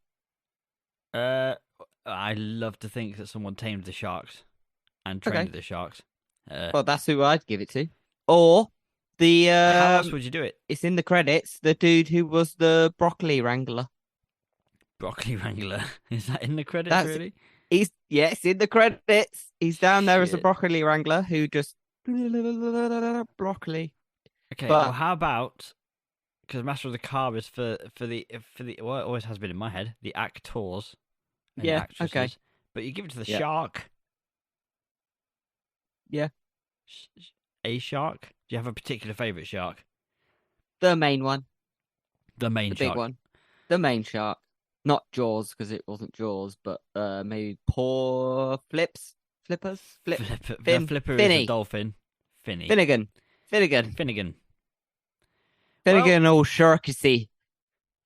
A: I love to think that someone tamed the sharks and trained the sharks.
C: Well, that's who I'd give it to. Or the
A: how else would you do it?
C: it's in the credits, the dude who was the broccoli wrangler.
A: Broccoli wrangler. Is that in the credits,
C: That's-
A: really?
C: It's in the credits. He's down there as a
A: Shit.
C: broccoli wrangler who just broccoli.
A: Okay,
C: But-
A: well, how about, because Master of the Car is for the well, it always has been in my head, the actors and
C: Yeah,
A: actresses.
C: okay.
A: But you give it to the
C: Yeah.
A: shark.
C: Yeah.
A: A shark? Do you have a particular favourite shark?
C: The main one.
A: The main
C: The
A: shark.
C: big one. The main shark. Not Jaws, because it wasn't Jaws, but maybe Paw Flippers?
A: The
C: Fin-
A: flipper is
C: Finny.
A: a dolphin. Finny.
C: Finnegan.
A: Finnegan.
C: Finnegan all sharkisy.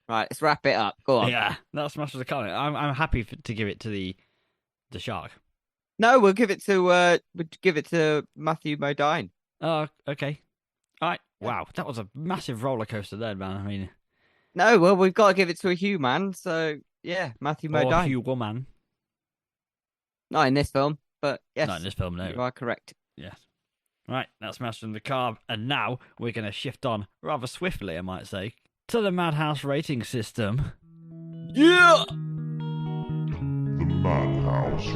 C: Right, let's wrap it up. Go on.
A: Yeah, that's Master of the Car. I'm happy to give it to the shark.
C: No, we'll give it to Matthew Modine.
A: Oh, okay. All right. Wow, that was a massive roller coaster there, man. I mean,
C: No, well, we've got to give it to a human, so yeah, Matthew
A: or
C: Modine.
A: Hugh Woman.
C: Not in this film, but yes,
A: Not in this film, no.
C: you are correct.
A: Yes. Right, that's Master of the Car, and now we're going to shift on rather swiftly, I might say, to the Madhouse rating system.
C: Yeah!
D: The Madhouse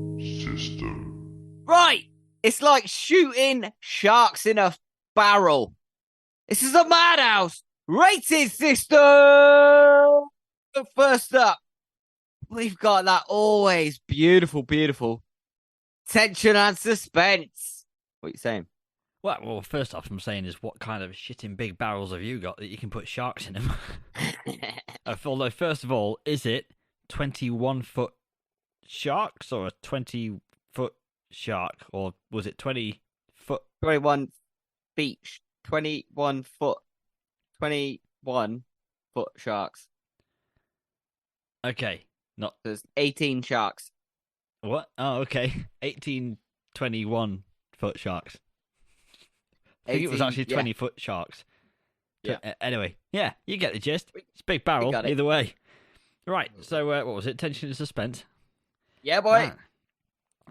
D: rating system.
C: Right! It's like shooting sharks in a barrel. This is a Madhouse rating system! First up, we've got that always beautiful, beautiful tension and suspense. What are you saying?
A: Well, first off, I'm saying is what kind of shitting big barrels have you got that you can put sharks in them? Although, first of all, is it 21-foot sharks or a 20-foot shark? Or was it 20-foot?
C: 21 feet, 21 foot, 21 foot sharks.
A: Okay, not...
C: There's 18 sharks.
A: What? Oh, okay. 18, 21-foot sharks. I think it was
C: 18,
A: actually
C: yeah.
A: 20-foot sharks.
C: Yeah.
A: Anyway, yeah, you get the gist. It's a big barrel,
C: got it.
A: either way. Right, so what was it? Tension and suspense?
C: Yeah, boy.
A: Ah.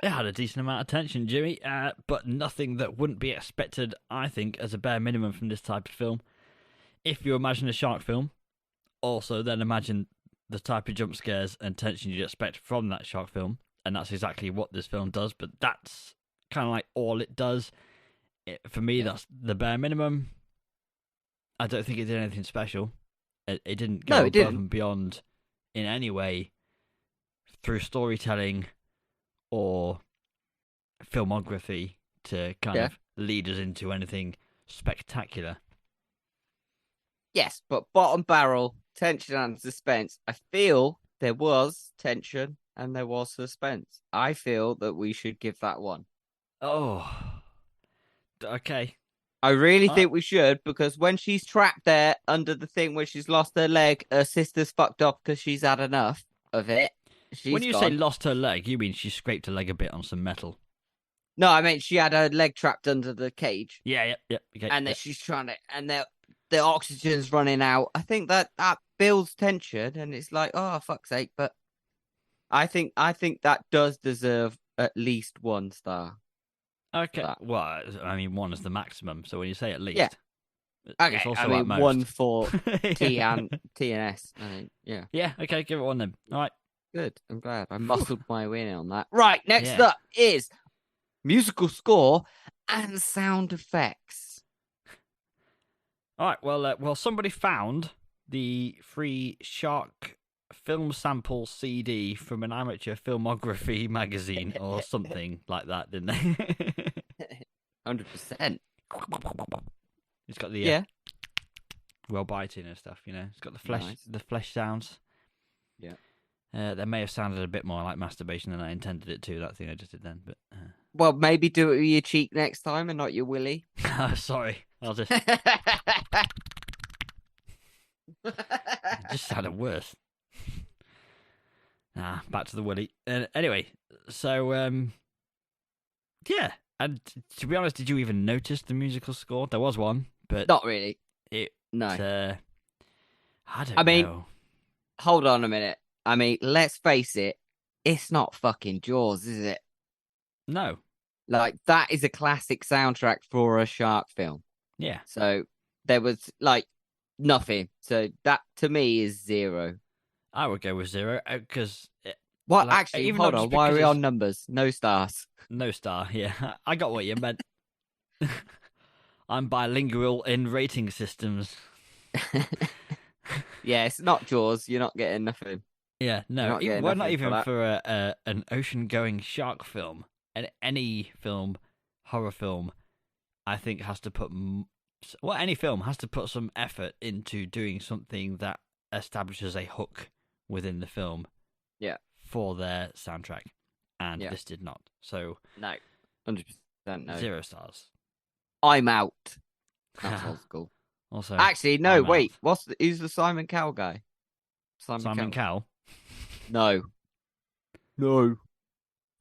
A: It had a decent amount of tension, Jimmy, but nothing that wouldn't be expected, I think, as a bare minimum from this type of film. If you imagine a shark film, also then imagine the type of jump scares and tension you'd expect from that shark film, and that's exactly what this film does, but that's kind of like all it does. For me, that's the bare minimum. I don't think it did anything special. It didn't go
C: No, it
A: above
C: didn't.
A: and beyond in any way through storytelling or filmography to kind
C: Yeah.
A: of lead us into anything spectacular.
C: Yes, but bottom barrel, tension and suspense. I feel there was tension and there was suspense. I feel that we should give that one.
A: Oh, okay.
C: I really
A: Uh,
C: think we should, because when she's trapped there under the thing where she's lost her leg, her sister's fucked up because she's had enough of it.
A: When you say
C: gone.
A: lost her leg, you mean she scraped her leg a bit on some metal?
C: No, I mean she had her leg trapped under the cage,
A: Yeah, yep, okay.
C: and then
A: yep.
C: she's trying to, and the oxygen's running out. I think that builds tension, and it's like, oh fuck's sake! But I think that does deserve at least 1 star.
A: Okay,
C: that.
A: well, I mean, 1 is the maximum, so when you say at least...
C: Yeah. Okay,
A: it's also
C: I
A: at
C: mean
A: most.
C: 1 for T
A: Yeah.
C: and S. I think, yeah.
A: Yeah, okay, give it 1 then. All right.
C: Good. I'm glad I muscled my way in on that. Right, next
A: Yeah.
C: up is musical score and sound effects.
A: All right, well, somebody found the free shark film sample CD from an amateur filmography magazine or something like that, didn't they?
C: 100%.
A: It's got the
C: Yeah.
A: well biting and stuff. It's got
C: Nice.
A: the flesh sounds.
C: Yeah.
A: That may have sounded a bit more like masturbation than I intended it to. That thing I just did then, but
C: Well, maybe do it with your cheek next time and not your willy.
A: sorry, I'll just. It just sounded worse. Back to the willy. Anyway, so yeah. And to be honest, did you even notice the musical score? There was one, but
C: Not really.
A: it.
C: No.
A: I don't
C: I mean,
A: know.
C: Hold on a minute. I mean, let's face it. It's not fucking Jaws, is it?
A: No.
C: Like, that is a classic soundtrack for a shark film.
A: Yeah.
C: So there was like nothing. So that to me is 0.
A: I would go with 0 because
C: What?
A: Like,
C: Actually,
A: even
C: hold
A: not
C: on.
A: just
C: Why are
A: because
C: we
A: it's-
C: on numbers? No stars.
A: no star. Yeah, I got what you meant. I'm bilingual in rating systems.
C: Yeah, it's not Jaws. You're not getting nothing.
A: Yeah,
C: You're
A: no,
C: not getting
A: well, not
C: nothing
A: even
C: for
A: for an ocean-going shark film. And any film, horror film, I think has to put any film has to put some effort into doing something that establishes a hook within the film.
C: Yeah.
A: For their soundtrack, and
C: Yeah.
A: this did not. So
C: No, 100% no.
A: 0 stars.
C: I'm out. That's old school.
A: Also,
C: Actually, no.
A: I'm
C: Wait,
A: out.
C: who's the Simon Cowell guy?
A: Simon Cowell.
C: No. No.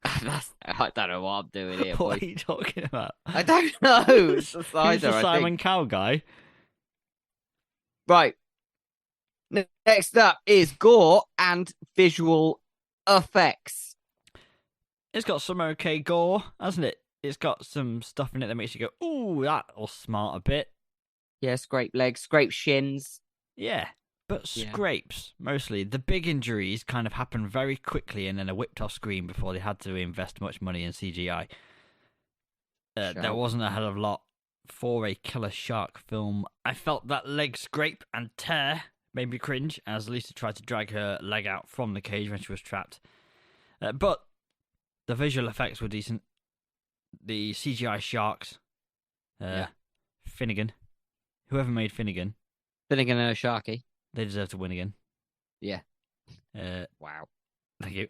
C: I don't know what I'm doing here.
A: What
C: boy.
A: are you talking about?
C: I don't know. It's the
A: Who's
C: cider,
A: the
C: I
A: Simon
C: think.
A: Cowell guy?
C: Right. Next up is gore and visual effects.
A: It's got some okay gore, hasn't it? It's got some stuff in it that makes you go, "Ooh, that'll smart a bit."
C: Yeah, scrape legs, scrape shins.
A: Yeah, but
C: Yeah.
A: scrapes mostly. The big injuries kind of happen very quickly and then are whipped off screen before they had to invest much money in CGI. There
C: Sure.
A: wasn't a hell of a lot for a killer shark film. I felt that leg scrape and tear made me cringe as Lisa tried to drag her leg out from the cage when she was trapped. But the visual effects were decent. The CGI sharks,
C: Yeah.
A: Finnegan, whoever made Finnegan,
C: Finnegan and a Sharky.
A: they deserve to win again.
C: Yeah.
A: Wow. Thank you.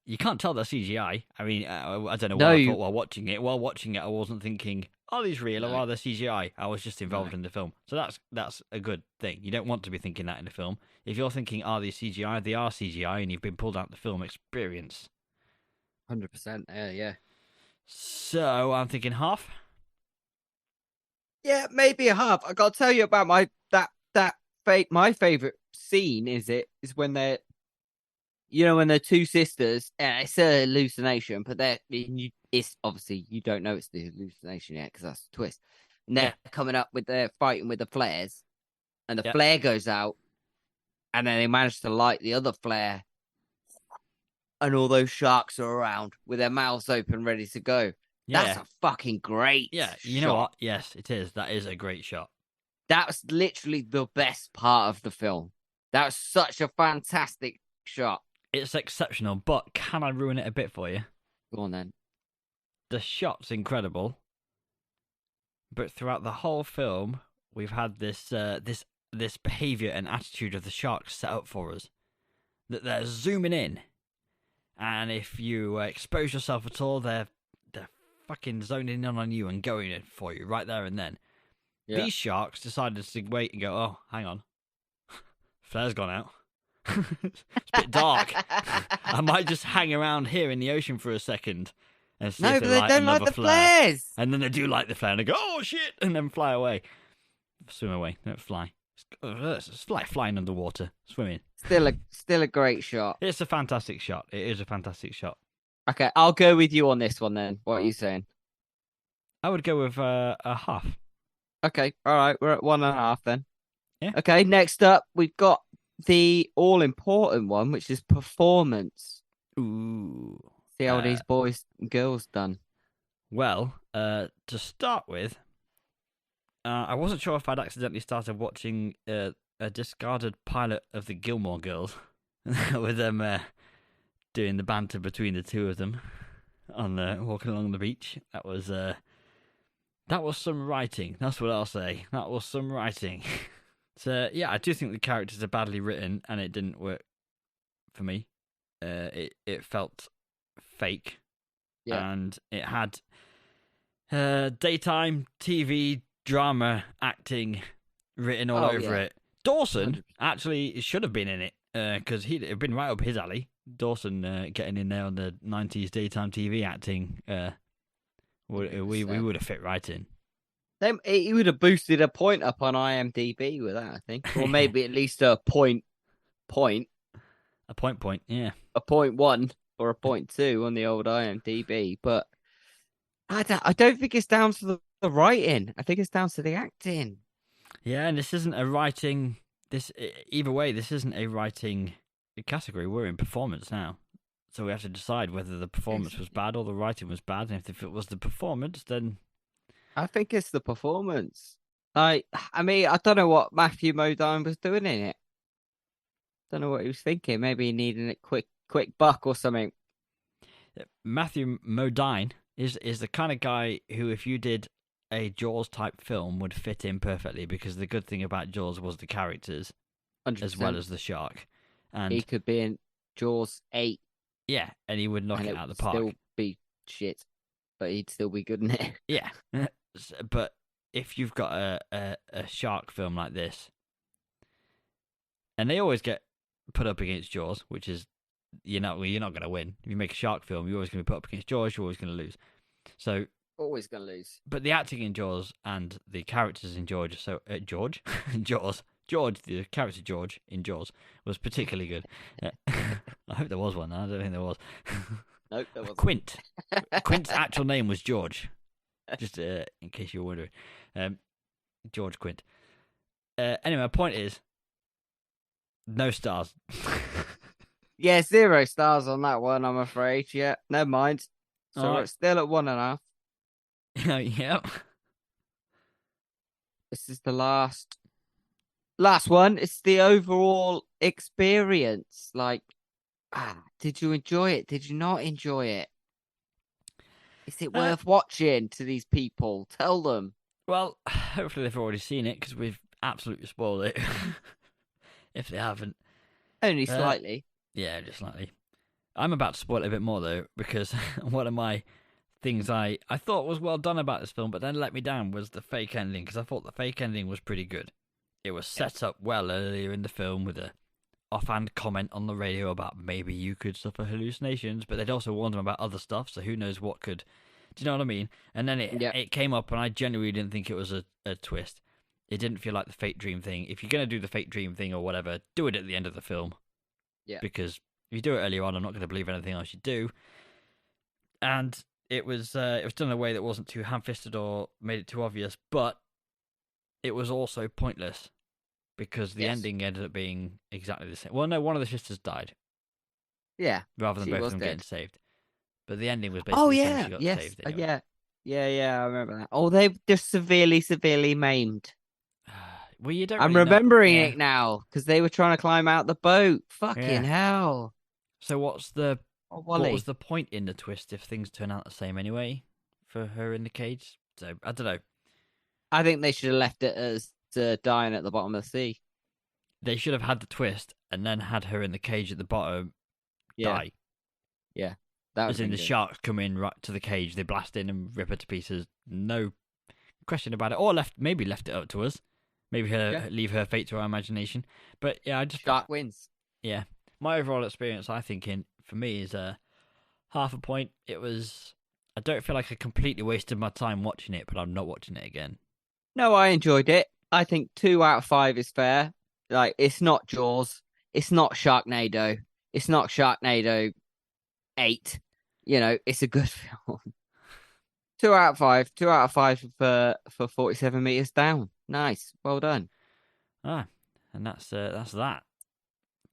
A: You can't tell they're CGI. I mean, I don't know
C: No,
A: what I
C: you-
A: thought while watching it. While watching it, I wasn't thinking, are these real or
C: No.
A: are they CGI? I was just involved
C: No.
A: in the film. So that's a good thing. You don't want to be thinking that in a film. If you're thinking, are these CGI? They are CGI, and you've been pulled out the film experience.
C: 100%. Yeah.
A: So I'm thinking half.
C: Yeah, maybe a half. I gotta tell you about my favorite scene is when they're, when they're two sisters. It's a hallucination, but it's obviously you don't know it's the hallucination yet because that's the twist. And they're coming up with their fighting with the flares, and the flare goes out, and then they manage to light the other flare, and all those sharks are around with their mouths open, ready to go.
A: Yeah.
C: That's a fucking great.
A: Yeah, you know
C: shot.
A: what? Yes, it is. That is a great shot.
C: That was literally the best part of the film. That was such a fantastic shot.
A: It's exceptional, but can I ruin it a bit for you?
C: Go on then.
A: The shot's incredible, but throughout the whole film, we've had this behavior and attitude of the sharks set up for us. That they're zooming in, and if you expose yourself at all, they're fucking zoning in on you and going in for you right there and then.
C: Yeah.
A: These sharks decided to wait and go, oh, hang on. Flare's gone out. It's a bit dark. I might just hang around here in the ocean for a second and see
C: No,
A: if
C: but
A: they
C: they
A: light
C: don't like
A: another
C: the
A: flare.
C: flares.
A: And then they do light the flare and they go, oh shit, and then fly away. Swim away, don't fly. It's like flying underwater, swimming.
C: Still a great shot.
A: It's a fantastic shot. It is a fantastic shot.
C: Okay, I'll go with you on this one then. What are you saying?
A: I would go with a half.
C: Okay, all right, we're at 1.5 then.
A: Yeah.
C: Okay, next up we've got the all important one, which is performance.
A: Ooh.
C: See how these boys and girls done.
A: Well, to start with, I wasn't sure if I'd accidentally started watching a discarded pilot of the Gilmore Girls with them doing the banter between the two of them on walking along the beach. That was That was some writing. That's what I'll say. That was some writing. So yeah, I do think the characters are badly written, and it didn't work for me. It felt fake, and it had daytime TV drama acting written all over it. Dawson
C: 100%.
A: actually should have been in it because he'd have been right up his alley. Dawson getting in there on the 90s daytime TV acting. We would have fit right in.
C: He would have boosted a point up on IMDb with that, I think, or maybe at least a point,
A: a point, yeah,
C: a 0.1 or a 0.2 on the old IMDb. But I don't think it's down to the writing. I think it's down to the acting.
A: Yeah, and this isn't a writing. Either way, this isn't a writing category. We're in performance now, so we have to decide whether the performance was bad or the writing was bad. And if it was the performance, then
C: I think it's the performance. I mean, I don't know what Matthew Modine was doing in it. Don't know what he was thinking. Maybe he needed a quick buck or something.
A: Matthew Modine is the kind of guy who, if you did a Jaws type film, would fit in perfectly, because the good thing about Jaws was the characters
C: 100%.
A: as well as the shark. And
C: he could be in Jaws 8.
A: Yeah, and he would knock it out of the park.
C: Still be shit, but he'd still be good in it.
A: Yeah, but if you've got a shark film like this, and they always get put up against Jaws, which is you're not going to win. If you make a shark film, you're always going to be put up against Jaws. You're always going to lose. So
C: always going to lose.
A: But the acting in Jaws and the characters in George, George, the character George in Jaws was particularly good. I hope there was one. I don't think there was.
C: Nope, there wasn't.
A: Quint. Quint's actual name was George. Just in case you were wondering. George Quint. Anyway, my point is, no stars.
C: Yeah, 0 stars on that one, I'm afraid. Yeah, never mind. So
A: All right.
C: it's still at 1.5.
A: Yep.
C: This is the last one. It's the overall experience. Like, did you enjoy it? Did you not enjoy it? Is it worth watching to these people? Tell them.
A: Well, hopefully they've already seen it, because we've absolutely spoiled it. If they haven't.
C: Only slightly.
A: Yeah, just slightly. I'm about to spoil it a bit more, though, because one of my things I thought was well done about this film, but then let me down, was the fake ending, because I thought the fake ending was pretty good. It was set up well earlier in the film with a offhand comment on the radio about maybe you could suffer hallucinations, but they'd also warned them about other stuff, so who knows what could... Do you know what I mean? And then it came up, and I genuinely didn't think it was a twist. It didn't feel like the fake dream thing. If you're going to do the fake dream thing or whatever, do it at the end of the film.
C: Yeah.
A: Because if you do it earlier on, I'm not going to believe anything else you do. And it was done in a way that wasn't too ham-fisted or made it too obvious, but it was also pointless, because the ending ended up being exactly the same. Well, no, one of the sisters died.
C: Yeah.
A: Rather than
C: she
A: both
C: was
A: of them
C: dead.
A: getting saved. But the ending was basically the same. She got
C: yes.
A: saved anyway.
C: Yeah, I remember that. Oh, they're just severely maimed.
A: Well, you don't.
C: I'm
A: really
C: remembering
A: know.
C: it now, because they were trying to climb out the boat. Fucking hell.
A: So what
C: Wally.
A: was the point in the twist if things turn out the same anyway for her in the cage? So I don't know.
C: I think they should have left it as dying at the bottom of the sea.
A: They should have had the twist and then had her in the cage at the bottom die.
C: Yeah. That was
A: As in the sharks come in right to the cage, they blast in and rip her to pieces. No question about it. Or maybe left it up to us. Maybe leave her fate to our imagination. But yeah, I just...
C: Shark wins.
A: Yeah. My overall experience, I think, for me is half a point. It was... I don't feel like I completely wasted my time watching it, but I'm not watching it again.
C: No, I enjoyed it. I think 2 out of 5 is fair. Like, it's not Jaws. It's not Sharknado. It's not Sharknado 8. You know, it's a good film. 2 out of 5. 2 out of 5 for 47 meters down. Nice. Well done.
A: And that's that.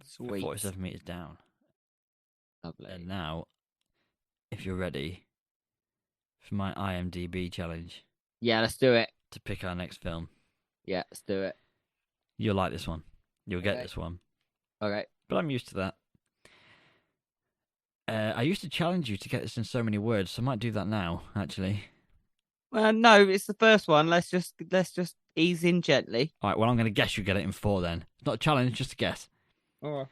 C: Sweet.
A: 47 meters down.
C: Lovely.
A: And now, if you're ready for my IMDb challenge.
C: Yeah, let's do it.
A: To pick our next film.
C: Yeah, let's do it.
A: You'll like this one. You'll get this one.
C: Okay.
A: But I'm used to that. I used to challenge you to get this in so many words, so I might do that now, actually.
C: Well, no, it's the first one. Let's just ease in gently.
A: All right, well, I'm going to guess you get it in 4 then. It's not a challenge, just a guess.
C: Oh.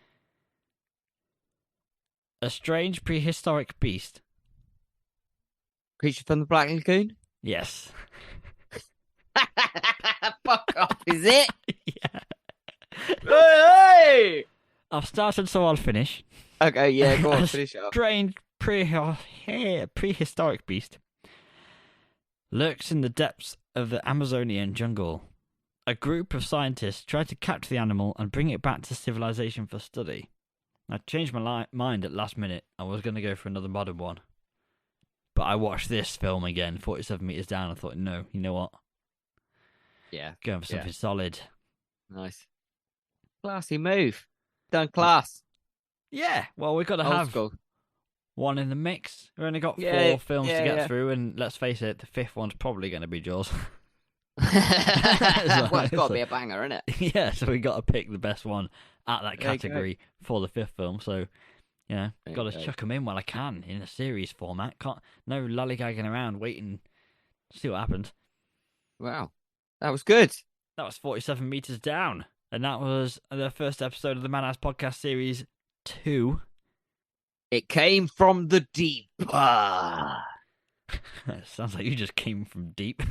A: A strange prehistoric beast.
C: Creature from the Black Lagoon?
A: Yes.
C: Fuck off, is it?
A: Yeah.
C: Hey!
A: I've started, so I'll finish.
C: Okay, yeah, go on,
A: A
C: finish it up.
A: strange prehistoric beast lurks in the depths of the Amazonian jungle. A group of scientists try to capture the animal and bring it back to civilization for study. I changed my mind at last minute. I was going to go for another modern one. But I watched this film again, 47 meters down. I thought, no, you know what?
C: Yeah,
A: Going for something solid.
C: nice. Classy move. Done class.
A: Yeah, well, we've got to
C: Old
A: have
C: school.
A: one in the mix. We've only got 4
C: Yeah,
A: films to
C: yeah,
A: get
C: yeah.
A: through, and let's face it, the 5th one's probably going to be Jaws.
C: Well, it's got to be a banger, isn't it?
A: Yeah, so we got to pick the best one at that
C: There you go.
A: category for the 5th film. So,
C: There
A: got
C: you
A: to
C: go.
A: chuck them in while I can in a series format. Can't no lollygagging around waiting to see what happens.
C: Wow. That was good.
A: That was 47 meters down, and that was the first episode of the Madhouse Podcast series 2.
C: It came from the deep. Ah.
A: Sounds like you just came from deep.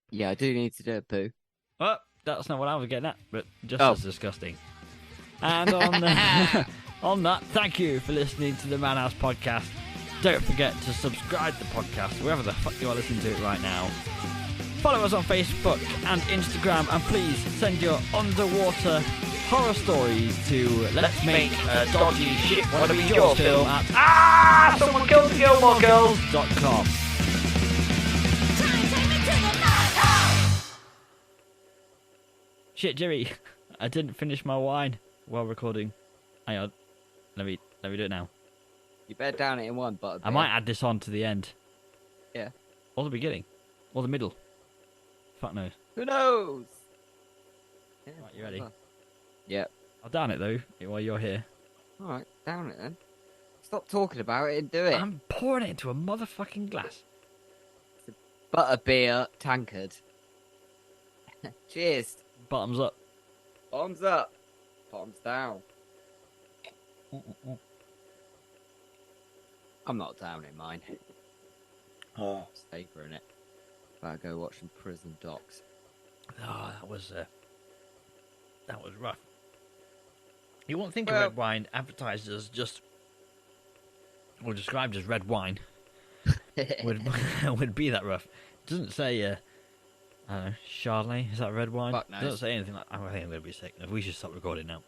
C: Yeah, I do need to do a poo.
A: Well, that's not what I was getting at, but just
C: Oh.
A: as disgusting. And on on that, thank you for listening to the Madhouse Podcast. Don't forget to subscribe to the podcast wherever the fuck you are listening to it right now. Follow us on Facebook and Instagram, and please send your underwater horror stories to Let's Make a Dodgy Shit Wanna Be Yours film at someone killed the Gilmore Girls.com. Shit, Jimmy, I didn't finish my wine while recording. Hang on, let me do it now.
C: You better down it in one, but
A: I might add this on to the end.
C: Yeah.
A: Or the beginning. Or the middle. Fuck knows.
C: Who knows? Yeah,
A: Right, you ready?
C: whatever. Yep.
A: I'll down it though, while you're here.
C: All right, down it then. Stop talking about it and do it.
A: I'm pouring it into a motherfucking glass.
C: Butterbeer tankard. Cheers.
A: Bottoms up.
C: Bottoms up. Bottoms down. I'm not downing mine.
A: Oh.
C: Savouring it. Better go watch some prison docs.
A: Oh, that was rough. You won't think
C: Well-
A: of red wine advertised as just, or described as red wine would be that rough. It doesn't say, I don't know, Chardonnay, is that red wine?
C: Fuck
A: It doesn't
C: knows.
A: say anything like. I think I'm going to be sick. We should stop recording now.